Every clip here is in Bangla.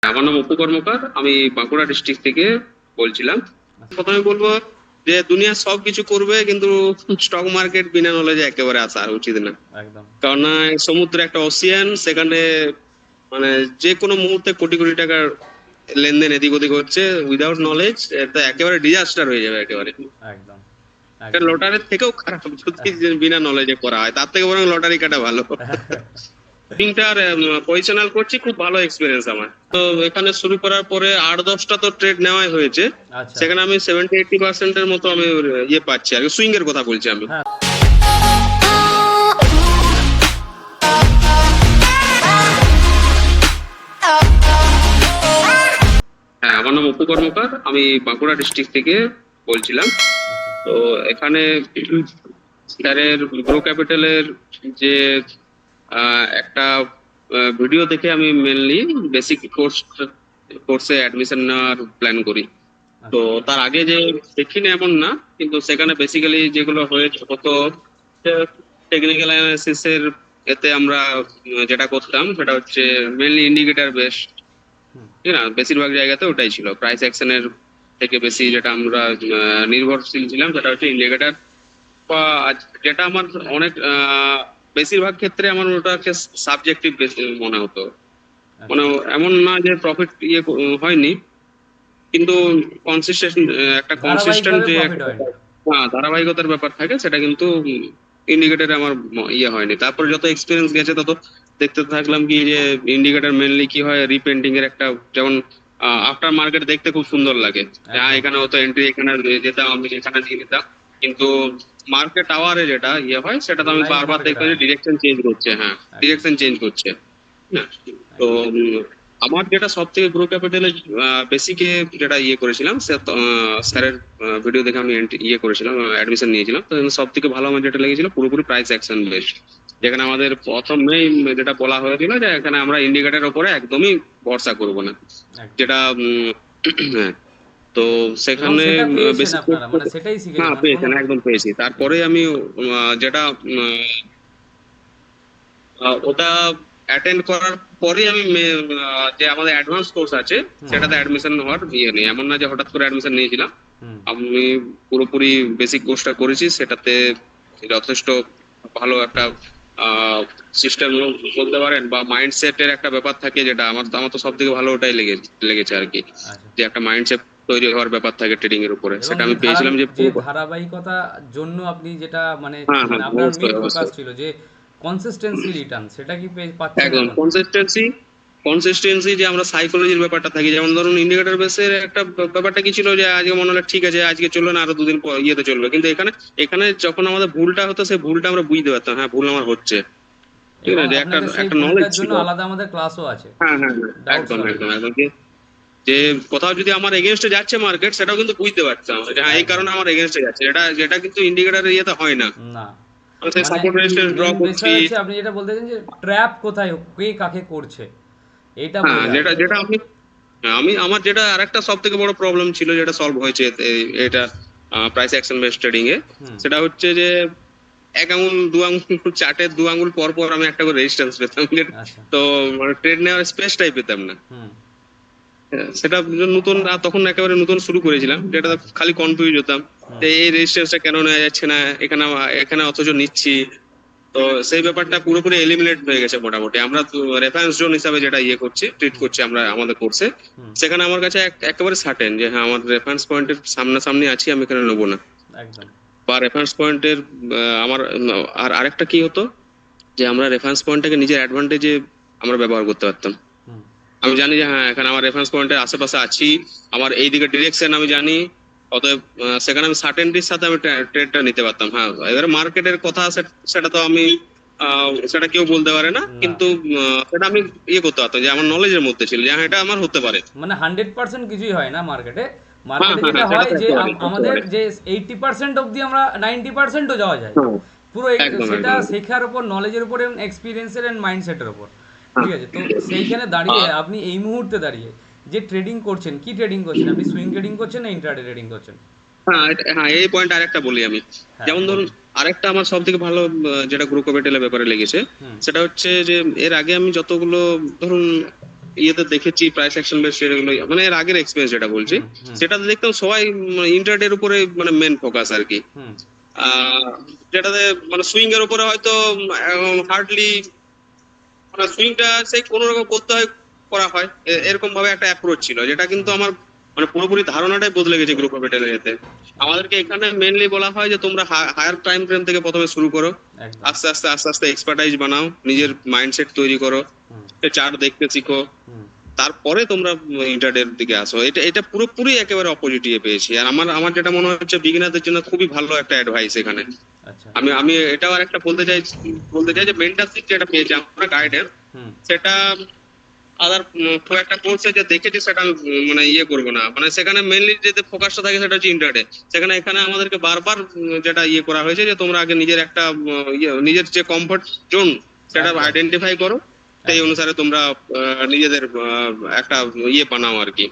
আমার নাম অপু কর্মকার, আমি বাঁকুড়া ডিস্ট্রিক্ট থেকে বলছিলাম। প্রথমে বলবো যে দুনিয়া সবকিছু করবে, কিন্তু স্টক মার্কেট বিনা নলেজে একেবারে আসা আর উচিত না। একদম। কারণ সমুদ্রে একটা ওসিয়ান, সেখানে মানে যে কোনো মুহূর্তে কোটি কোটি টাকার লেনদেন এদিক ওদিক হচ্ছে। উইদাউট নলেজ এটা একেবারে ডিজাস্টার হয়ে যাবে একেবারে। একদম। এটা একদম। লটারির থেকেও খারাপ যদি বিনা নলেজে করা হয়, তার থেকে বরং লটারি কাটা ভালো। তিনটার পজিশনাল করছি, খুব ভালো এক্সপিরিয়েন্স আমার। তো এখানে শুরু করার পরে 8-10টা তো ট্রেড নেওয়াই হয়েছে। আচ্ছা। সেখানে আমি 70-80% মতো আমি ইয়ে পাচ্ছি আর সুইং এর কথা বলছি আমি। হ্যাঁ। হ্যাঁ, আমার নাম অপু কর্মকার, আমি বাঁকুড়া ডিস্ট্রিক্ট থেকে বলছিলাম। তো এখানে স্যারের গ্রো ক্যাপিটালের যে একটা ভিডিও দেখে আমি মেনলি বেসিক কোর্সে অ্যাডমিশন নেওয়ার প্ল্যান করি। তো তার আগে যে দেখিনি এমন না, কিন্তু সেখানে বেসিক্যালি যেগুলো হতো টেকনিক্যাল অ্যানালাইসিস এর এতে আমরা যেটা করতাম সেটা হচ্ছে মেনলি ইন্ডিকেটর বেস। ঠিক না, বেশিরভাগ জায়গাতে ওটাই ছিল। প্রাইস অ্যাকশনের থেকে বেশি যেটা আমরা নির্ভরশীল ছিলাম সেটা হচ্ছে ইন্ডিকেটর। বা যেটা আমার অনেক বেশিরভাগ ক্ষেত্রে আমার ওটাকে সাবজেক্টিভ বেশি মনে হতো। মানে এমন না যে প্রফিট হয়নি, কিন্তু কনসিস্টেন্ট একটা কনসিস্টেন্ট ধারাবাহিকভাবে যে প্রফিট হয়নি। ধারাবাহিকতার ব্যাপার থাকে, সেটা কিন্তু ইন্ডিকেটরে আমার হয়নি। তারপর যত এক্সপিরিয়েন্স গেছে তত দেখতে থাকলাম কি যে ইন্ডিকেটর মেনলি কি হয়, রিপেন্টিং এর একটা, যেমন আফটার মার্কেট দেখতে খুব সুন্দর লাগে। হ্যাঁ, এখানে হতো এন্ট্রি, এখানে যেতাম আমি, এখানে দিয়ে দিতাম। কিন্তু মার্কেট আওয়ারে যেটা হয় সেটা তো আমি লাইভ বারবার মার্কেট দেখতাম যে হয়। ডিরেকশন চেঞ্জ করছে। হ্যাঁ, একদম। ডিরেকশন চেঞ্জ করছে। হ্যাঁ। তো আমার যেটা সব থেকে গ্রো ক্যাপিটালে বেসিকে যেটা করেছিলাম, স্যারের ভিডিও দেখে আমি করেছিলাম, অ্যাডমিশন নিয়েছিলাম। তো সব থেকে ভালো আমার যেটা লেগেছিল পুরোপুরি প্রাইস অ্যাকশন বেসড। যেখানে আমাদের প্রথমেই যেটা বলা হয়েছিল যে এখানে আমরা ইন্ডিকেটরের উপরে একদমই ভরসা করব না, একদম। যেটা হ্যাঁ। তো এবং সেখানে সেটা পেয়েছেন বেসিক, আপনারা, মানে সেটাই হ্যাঁ শিখেছেন আর কোনো। পেয়েছেন, একদম পেয়েছি। তারপরে আমি যেটা ওটা অ্যাটেন্ড করার পরে আমি যে আমাদের অ্যাডভান্স কোর্স আছে হুম। সেটাতে অ্যাডমিশন হওয়ার নেই। এমন না যে হঠাৎ করে অ্যাডমিশন নিয়েছিলাম। হুম। আমি পুরোপুরি বেসিক কোর্সটা করেছি, সেটাতে যথেষ্ট ভালো একটা সিস্টেম বলতে পারেন, বা মাইন্ডসেটের একটা ব্যাপার থাকে, যেটা আমার আমার তো সব থেকে ভালো ওটাই লেগেছে আর কি। আচ্ছা। যে একটা মাইন্ডসেট তৈরি হওয়ার ব্যাপার থাকে ট্রেডিং এর উপরে, এবং সেটা আমি পেয়েছিলাম যে যে পুরো। ধারাবাহিকতা জন্য আপনি যেটা মানে হ্যাঁ হ্যাঁ, মানে আপনার অবশ্যই মেন ফোকাস অবশ্যই। ছিল যে কনসিস্টেন্সি রিটার্ন, সেটা কি পাচ্ছেন একদম এখন? কনসিস্টেন্সি। কনসিস্টেন্সি যে আমরা সাইকোলজির ব্যাপারটা থাকি, যেমন ধরুন ইন্ডিকেটর বেসের একটা ব্যাপারটা কি ছিল যে আজকে মনে হলো ঠিক আছে, আজকে চললো না, আরো দুদিন পর ইয়েতে চলবে। কিন্তু এখানে এখানে যখন আমাদের ভুলটা হতো, সেই ভুলটা আমরা বুঝতে পারতাম, হ্যাঁ ভুল আমার হচ্ছে। ঠিক এবং না, যে একটা আপনাদের সেই একটা নলেজ ভুলটার জন্য ছিল। আলাদা আমাদের ক্লাসও আছে, হ্যাঁ হ্যাঁ হ্যাঁ, ডাউট একদম সলভিং। একদম একদম। যে যে কোথাও যদি আমার এগেনস্টে যাচ্ছে মার্কেট, সেটাও কিন্তু বুঝতে পারতাম যে হ্যাঁ এই একদম। কারণে আমার এগেনস্টে যাচ্ছে, যেটা যেটা কিন্তু ইন্ডিকেটরের ইয়েতে হয় না। না, আমি সেই মানে সাপোর্ট রেজিস্ট্যান্স ড্র মেন করছি। বিষয় হচ্ছে আপনি যেটা বলতে চাইছেন যে ট্র্যাপ কোথায়, কে কাকে করছে, এটা হ্যাঁ, বোঝা। যেটা যেটা আমি, হ্যাঁ, আমার যেটা আরেকটা সব থেকে বড় প্রবলেম ছিল, যেটা সলভ হয়েছে এটা প্রাইস অ্যাকশন বেসড ট্রেডিং এ। হুম। সেটা হচ্ছে যে এক আঙুল দু আঙুল চার্টের দু আঙুল পর পর আমি একটা করে রেজিস্ট্যান্স পেতাম। আচ্ছা। তো মানে ট্রেড নেওয়ার স্পেসটাই পেতাম না। হুম। সেটা নতুন, তখন একেবারে নতুন শুরু করেছিলাম, যেটা আচ্ছা। খালি কনফিউজ হতাম হুম। যে এই রেজিস্ট্যান্সটা কেন নেওয়া যাচ্ছে না, এখানে এখানে অথচ নিচ্ছি। তো সেই ব্যাপারটা পুরোপুরি এলিমিনেট হয়ে গেছে মোটামুটি। আমরা রেফারেন্স জোন হিসাবে যেটা করছি, ট্রিট হুম। করছি আমরা আমাদের কোর্সে। হুম। সেখানে আমার কাছে একেবারে সার্টেন যে হ্যাঁ আমার রেফারেন্স পয়েন্টের সামনাসামনি আছি, আমি এখানে নেবো না। একদম। বা রেফারেন্স পয়েন্টের আমার আর আরেকটা কি হতো, যে আমরা রেফারেন্স পয়েন্টটাকে নিজের অ্যাডভান্টেজে আমরা ব্যবহার করতে পারতাম। হুম। আমি জানি যে হ্যাঁ এখানে আমার রেফারেন্স পয়েন্টের আশেপাশে আছি, আমার এই দিকে ডিরেকশন আমি জানি। অতএব সেখানে আমি সার্টেনটির সাথে আমি ট্রেডটা নিতে পারতাম। হ্যাঁ, এবারে মার্কেটের কথা সেটা তো আমি সেটা কেউ বলতে পারে না, না, কিন্তু সেটা আমি করতে পারতাম, যে আমার নলেজের মধ্যে ছিল যে হ্যাঁ এটা আমার হতে পারে। মানে 100% কিছুই হয় না মার্কেটে। হ্যাঁ মার্কেটে হ্যাঁ যেটা হ্যাঁ, সেটা হয় তো যে একেবারে আমাদের একেবারে। যে 80% অবধি আমরা 90%ও যাওয়া যায় হ্যাঁ, পুরো একদম সেটা একদম। শেখার উপর, নলেজের উপর এবং এক্সপিরিয়েন্সের এন্ড মাইন্ডসেটের উপর। হ্যাঁ। ঠিক আছে, তো সেইখানে দাঁড়িয়ে আর আপনি এই মুহূর্তে দাঁড়িয়ে যে ট্রেডিং করছেন, কি ট্রেডিং করছেন আপনি? সুইং ট্রেডিং করছেন না ইন্ট্রাডে ট্রেডিং করছেন? হ্যাঁ হ্যাঁ, এই পয়েন্ট আরেকটা বলি আমি। হ্যাঁ, যেমন ধরুন বলুন। আরেকটা আমার সব থেকে ভালো যেটা গ্রো ক্যাপিটালের ব্যাপারে লেগেছে, হুম। সেটা হচ্ছে যে এর আগে আমি যতগুলো ধরুন ইয়েতে দেখেছি প্রাইস অ্যাকশন বেস ট্রেডগুলো, মানে এর আগের এক্সপিরিয়েন্স যেটা বলছি, সেটাতে দেখতাম সবাই ইন্টারডের উপরে মানে মেন ফোকাস আর কি। হুম যেটাতে মানে সুইং এর উপরে হয়তো হার্ডলি মানে সুইংটা সেই কোনো রকম করতে হয়, করা হয় এরকম ভাবে একটা অ্যাপ্রোচ ছিল, যেটা কিন্তু আমার মানে পুরোপুরি ধারণাটাই বদলে গেছে গ্রুপ ক্যাপিটালের এতে। আমাদেরকে এখানে মেনলি বলা হয় যে তোমরা হায়ার টাইম ফ্রেম থেকে প্রথমে শুরু করো, একদম আস্তে আস্তে আস্তে আস্তে এক্সপার্টাইজ বানাও, নিজের মাইন্ডসেট তৈরি করো, হুম চার্ট দেখতে শিখো, হুম তারপরে তোমরা ইন্টারডের দিকে আসো। এটা এটা পুরোপুরি একেবারে অপোজিট পেয়েছি। আর আমার আমার যেটা মনে হচ্ছে বিগিনারদের জন্য খুবই ভালো একটা অ্যাডভাইস এখানে। আচ্ছা আমি আমি এটাও আর একটা বলতে চাই যে মেন্টারশিপ যেটা পেয়েছি আমরা গাইডেন্স, হুম সেটা আদার খুব একটা কোর্সে যে দেখেছি সেটা আমি মানে ইয়ে করবো না, মানে সেখানে মেনলি যে ফোকাসটা থাকে সেটা হচ্ছে ইন্টারডে। সেখানে এখানে আমাদেরকে বারবার যেটা ইয়ে করা হয়েছে যে তোমরা আগে নিজের একটা নিজের যে কমফর্ট জোন সেটা একদম আইডেন্টিফাই করো, সেই একদম অনুসারে তোমরা নিজেদের একটা ইয়ে বানাও আর কি।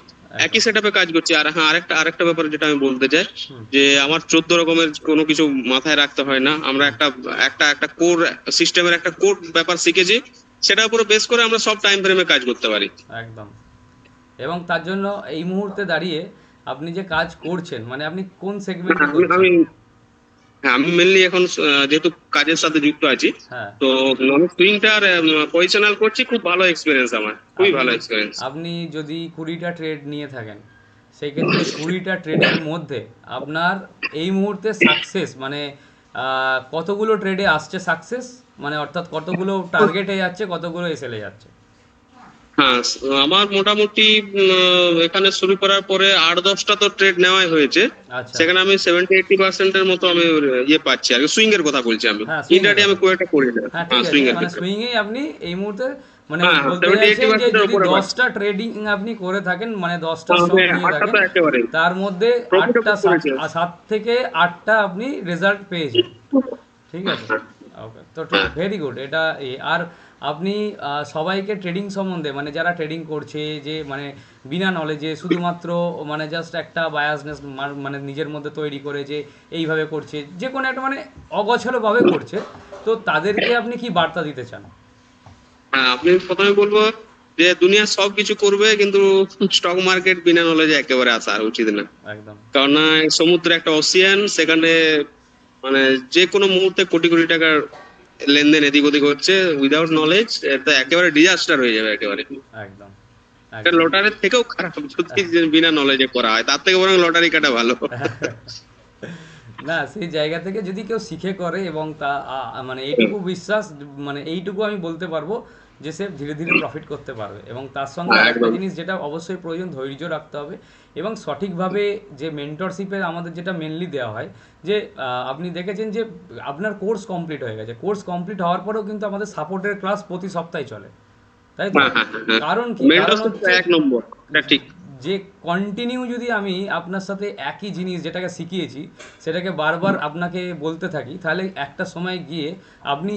একই একদম সেটআপে কাজ করছি। আর হ্যাঁ, আরেকটা ব্যাপার যেটা আমি বলতে চাই, হুম যে আমার 14 রকমের কোনো কিছু মাথায় রাখতে হয় না। আমরা হুম একটা একটা একটা কোর সিস্টেমের একটা কোর ব্যাপার শিখেছি, সেটার উপরে বেস করে আমরা সব টাইম ফ্রেমে কাজ করতে পারি। একদম। এবং তার জন্য এই মুহূর্তে দাঁড়িয়ে আপনি যে কাজ করছেন মানে আপনি কোন সেগমেন্টে আমি করছেন? আমি হ্যাঁ, আমি মেনলি এখন যেহেতু কাজের সাথে যুক্ত আছি, হ্যাঁ তো আমি সুইংটার পজিশনাল করছি। খুব ভালো এক্সপিরিয়েন্স, আমার খুবই আপনি ভালো এক্সপিরিয়েন্স। আপনি যদি 20টা ট্রেড নিয়ে থাকেন সেই ক্ষেত্রে 20টা ট্রেডের মধ্যে আপনার এই মুহূর্তে সাকসেস মানে কতগুলো ট্রেডে আসছে সাকসেস, মানে অর্থাৎ কতগুলো টার্গেটে যাচ্ছে, কতগুলো এসএলে যাচ্ছে? হ্যাঁ, আমার মোটামুটি এখানে শুরু করার পরে 8-10টা তো ট্রেড নেওয়াই হয়েছে। আচ্ছা সেখানে আমি 70-80% মতো আমি ইয়ে পাচ্ছি আর সুইং এর কথা বলছি। আমি হ্যাঁ সুইং এর ইন্টারডে আমি কথা। খুব একটা করি না। হ্যাঁ হ্যাঁ, ঠিক আছে, সুইং এর মানে ক্ষেত্রে সুইংয়েই আপনি এই মুহূর্তে মানে হ্যাঁ বলতে 70-80% চাইছেন যে এর যদি উপরে পাচ্ছি। 10টা ট্রেডিং আপনি করে থাকেন মানে 10টা স্টক হ্যাঁ, নিয়ে 8টা থাকেন তো একেবারে তার মধ্যে প্রফিটেবল করেছে। 7 থেকে 8টা আপনি রেজাল্ট পেয়েছেন, ঠিক আছে? ওকে, তো ভেরি গুড এটা আর আপনি সবাইকে ট্রেডিং সম্বন্ধে মানে যারা ট্রেডিং করছে যে মানে বিনা নলেজে শুধুমাত্র মানে জাস্ট একটা বায়াসনেস মানে নিজের মধ্যে তৈরি করে যে এইভাবে করছে যে কোনো একটা মানে অগোছালোভাবে করছে, তো তাদেরকে আপনি কি বার্তা দিতে চান? হ্যাঁ, আপনি প্রথমে বলবো যে দুনিয়া সব কিছু করবে, কিন্তু স্টক মার্কেট বিনা নলেজে একেবারে আসা উচিত না। একদম কারণ না, সমুদ্রে একটা ওসিয়ান, সেখানে মানে যে কোনো মুহূর্তে কোটি কোটি টাকার লেনদেন এদিক ওদিক হচ্ছে। উইদাউট নলেজ এটা একেবারে ডিজাস্টার হয়ে যাবে একেবারে। একদম এটা একদম লটারির থেকেও খারাপ যদি বিনা নলেজে করা হয়, তার থেকে বরং লটারি কাটা ভালো। না সেই জায়গা থেকে যদি কেউ শিখে করে এবং তা মানে এইটুকু বিশ্বাস মানে এইটুকু আমি বলতে পারবো যে সে ধীরে ধীরে প্রফিট করতে পারবে। এবং তার সঙ্গে হ্যাঁ, আরেকটা একদম। জিনিস যেটা অবশ্যই প্রয়োজন, ধৈর্য রাখতে হবে এবং সঠিকভাবে যে মেন্টরশিপের আমাদের যেটা মেনলি দেওয়া হয় যে আপনি দেখেছেন যে আপনার কোর্স কমপ্লিট হয়ে গেছে, কোর্স কমপ্লিট হওয়ার পরেও কিন্তু আমাদের সাপোর্টের ক্লাস প্রতি সপ্তাহে চলে, তাই তো? হ্যাঁ, হ্যাঁ, হ্যাঁ। কারণ কি, কারণ মেন্টরশিপ হচ্ছে এক নম্বর, এটা ঠিক। যে কন্টিনিউ যদি আমি আপনার সাথে একই জিনিস যেটাকে শিখিয়েছি সেটাকে বারবার আপনাকে বলতে থাকি, তাহলে একটা সময় গিয়ে আপনি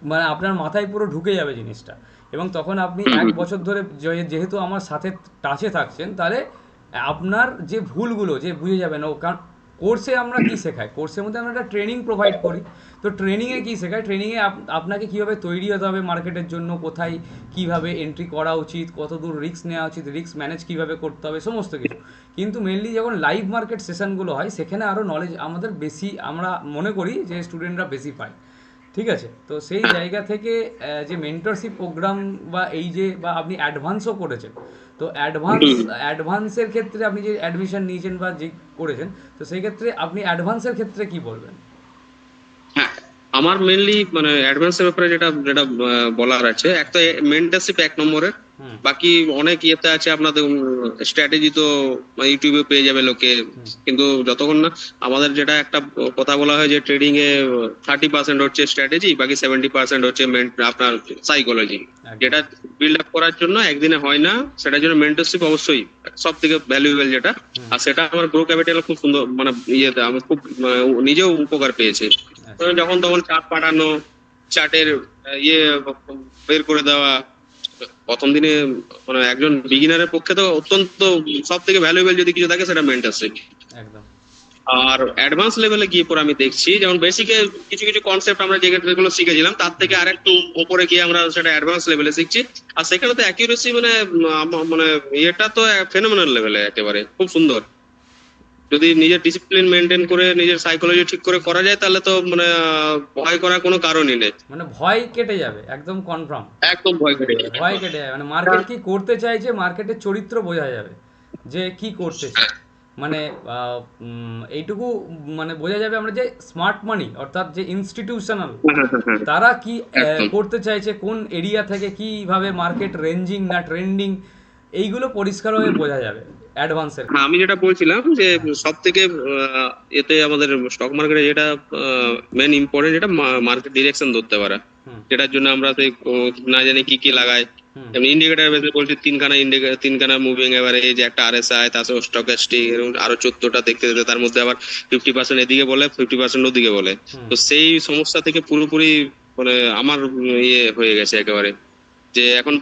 মানে আপনার মাথায় পুরো ঢুকে যাবে জিনিসটা। এবং তখন আপনি হুম, 1 বছর ধরে যেহেতু আমার সাথে টাচে থাকছেন, তাহলে আপনার যে ভুলগুলো যে বুঝে যাবেন। ও কারণ কোর্সে আমরা কি শেখাই, কোর্সের মধ্যে আমরা একটা ট্রেনিং প্রোভাইড করি। তো ট্রেনিংয়ে কি শেখায়, ট্রেনিংয়ে আপনাকে কীভাবে তৈরি হতে হবে মার্কেটের জন্য, কোথায় কীভাবে এন্ট্রি করা উচিত, কত দূর রিস্ক নেওয়া উচিত, রিস্ক ম্যানেজ কীভাবে করতে হবে, সমস্ত কিছু। কিন্তু মেনলি যখন লাইভ মার্কেট সেশনগুলো হয় সেখানে আরও নলেজ আমাদের বেশি, আমরা মনে করি যে স্টুডেন্টরা বেশি পায়, ঠিক আছে? তো সেই জায়গা থেকে যে মেন্টরশিপ প্রোগ্রাম বা এই যে বা আপনি অ্যাডভান্সও করেছেন, তো অ্যাডভান্সের ক্ষেত্রে আপনি যে অ্যাডমিশন নিয়েছেন বা যে করেছেন, তো সেই ক্ষেত্রে আপনি অ্যাডভান্সের ক্ষেত্রে কি বলবেন? হ্যাঁ, আমার মেনলি মানে অ্যাডভান্সের ব্যাপারে যেটা যেটা বলার আছে, একটা মেন্টরশিপ এক নম্বরের। হুম বাকি অনেক ইয়েতে আছে আপনাদের স্ট্র্যাটেজি, তো ইউটিউবে পেয়ে যাবে লোকে। হুম কিন্তু যতক্ষণ না আমাদের যেটা একটা কথা বলা হয় যে ট্রেডিং এ 30% হচ্ছে স্ট্র্যাটেজি, বাকি 70% হচ্ছে আপনার সাইকোলজি, একদম যেটা বিল্ড আপ করার জন্য একদিনে হয় না। সেটার জন্য মেন্টরশিপ অবশ্যই সব থেকে ভ্যালুয়েবল যেটা। হুম আর সেটা আমার গ্রো ক্যাপিটাল খুব সুন্দর মানে ইয়েতে আমি খুব নিজেও উপকার পেয়েছি। আচ্ছা যখন তখন চার্ট পাঠানো, চার্টের ইয়ে বের করে দেওয়া প্রথম দিনে, মানে একজন বিগিনারের পক্ষে তো অত্যন্ত সব থেকে ভ্যালুয়েবল যদি কিছু থাকে সেটা মেন্টরশিপ। একদম আর অ্যাডভান্স লেভেলে গিয়ে পরে আমি দেখছি যেমন বেসিকে কিছু কিছু কনসেপ্ট আমরা যেগুলো শিখেছিলাম তার থেকে আরেকটু উপরে গিয়ে আমরা সেটা অ্যাডভান্স লেভেলে শিখছি। আর সেখানে তো অ্যাকিউরেসি মানে মানে এটা তো ফেনোমেনাল লেভেলে, একেবারে খুব সুন্দর। যদি নিজের ডিসিপ্লিন মেনটেন করে নিজের সাইকোলজি ঠিক করে করা যায় তাহলে তো মানে ভয় করার কোনো কারণই নেই। মানে ভয় কেটে যাবে একদম কনফার্ম। একদম ভয় কেটে যাবে। ভয় কেটে যাবে, মানে মার্কেট কি করতে চাইছে, মার্কেটের চরিত্র বোঝা যাবে যে কি করতে চায়। মানে এইটুকু মানে বোঝা যাবে আমরা যে স্মার্ট মানি অর্থাৎ যে ইনস্টিটিউশনাল তারা কি একদম। করতে চাইছে, কোন এরিয়া থেকে কিভাবে মার্কেট রেঞ্জিং না ট্রেন্ডিং, এইগুলো পরিষ্কারভাবে বোঝা যাবে অ্যাডভান্সের। হ্যাঁ, আমি যেটা বলছিলাম যে সব থেকে এতে আমাদের স্টক মার্কেটে যেটা মেন ইম্পর্টেন্ট, যেটা মার্কেট ডিরেকশন ধরতে পারা, হুম যেটার জন্য আমরা সেই না জানি কি কি লাগাই। হুম যেমন ইন্ডিকেটার বেসে বলছি তিনখানা মুভিং এভারেজ, একটা আরএসআই, তারপর স্টকেস্টিক, এরকম আরো 14টা দেখতে দেখতে তার মধ্যে আবার 50% এদিকে বলে 50% ওদিকে বলে। হুম। তো সেই সমস্যা থেকে পুরোপুরি মানে আমার ইয়ে হয়ে গেছে একেবারে, যে এখন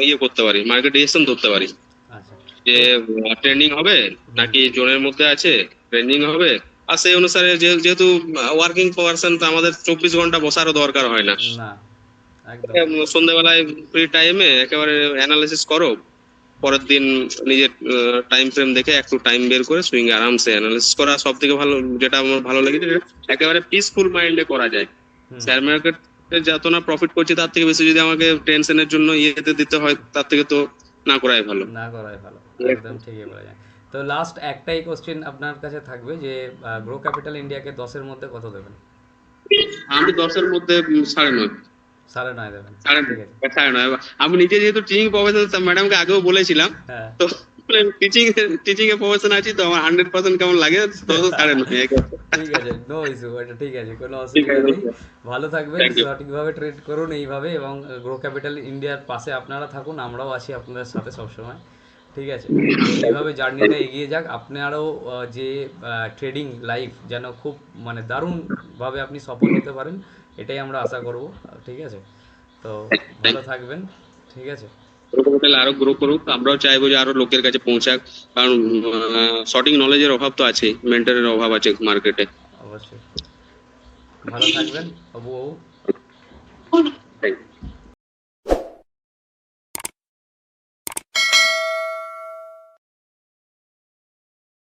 ইয়ে করতে পারি, মার্কেট ডিরেকশন ধরতে পারি আচ্ছা। যে ট্রেন্ডিং হবে নাকি জোনের মধ্যে আছে, ট্রেন্ডিং হবে। আর সেই অনুসারে যেহেতু ওয়ার্কিং পারসন, তো আমাদের 24 ঘন্টা বসারও দরকার হয় না। না, একদম। সন্ধ্যেবেলায় ফ্রি টাইমে একেবারে অ্যানালিসিস করো, পরের দিন নিজের টাইম ফ্রেম দেখে একটু টাইম বের করে সুইং আরামসে অ্যানালিসিস করা সব থেকে ভালো। যেটা আমার ভালো লেগেছে, যেটা একেবারে পিসফুল মাইন্ডে করা যায়। হুম। শেয়ার মার্কেট যত না প্রফিট করছি তার থেকে বেশি যদি আমাকে টেনশনের জন্য ইয়েতে দিতে হয়, তার থেকে তো না করাই ভালো। না করাই ভালো, একদম ঠিকই বলা যায়। তো লাস্ট একটাই কোশ্চেন আপনার কাছে থাকবে যে গ্রো ক্যাপিটাল ইন্ডিয়াকে 10-এর মধ্যে কত দেবেন? আমি 10-এর মধ্যে 9.5। 9.5 দেবেন, সাড়ে ঠিক আছে। নয়, 9.5। আমি নিজে যেহেতু টিচিং প্রফেশন, ম্যাডামকে আগেও বলেছিলাম, হ্যাঁ, তো টিচিং টিচিং এর প্রফেশন আছি, তো আমার 100% কেমন লাগে তো 9.5। ঠিক আছে, নো ইস্যু, এটা ঠিক আছে, কোনো ঠিক অসুবিধা আছে, নেই। ভালো থাকবেন, থ্যাংক ইউ। সঠিকভাবে ট্রেড করুন এইভাবে, এবং গ্রো ক্যাপিটাল ইন্ডিয়ার পাশে আপনারা থাকুন, আমরাও আছি আপনাদের সাথে সবসময়। ঠিক আছে, তো এইভাবে জার্নিটা এগিয়ে যাক, আপনারও যে ট্রেডিং লাইফ যেন খুব মানে দারুণভাবে আপনি সফল হতে পারেন, এটাই আমরা আশা করব। ঠিক আছে, তো ভালো থাকবেন। ঠিক আছে, হোটেল আরো গ্রো করুক, আমরাও চাইবো যে আরো লোকের কাছে পৌঁছাক, কারণ সঠিক নলেজের অভাব তো আছে, মেন্টরের অভাব আছে মার্কেটে। অবশ্যই। ভালো থাকবেন বাবু। Thank you.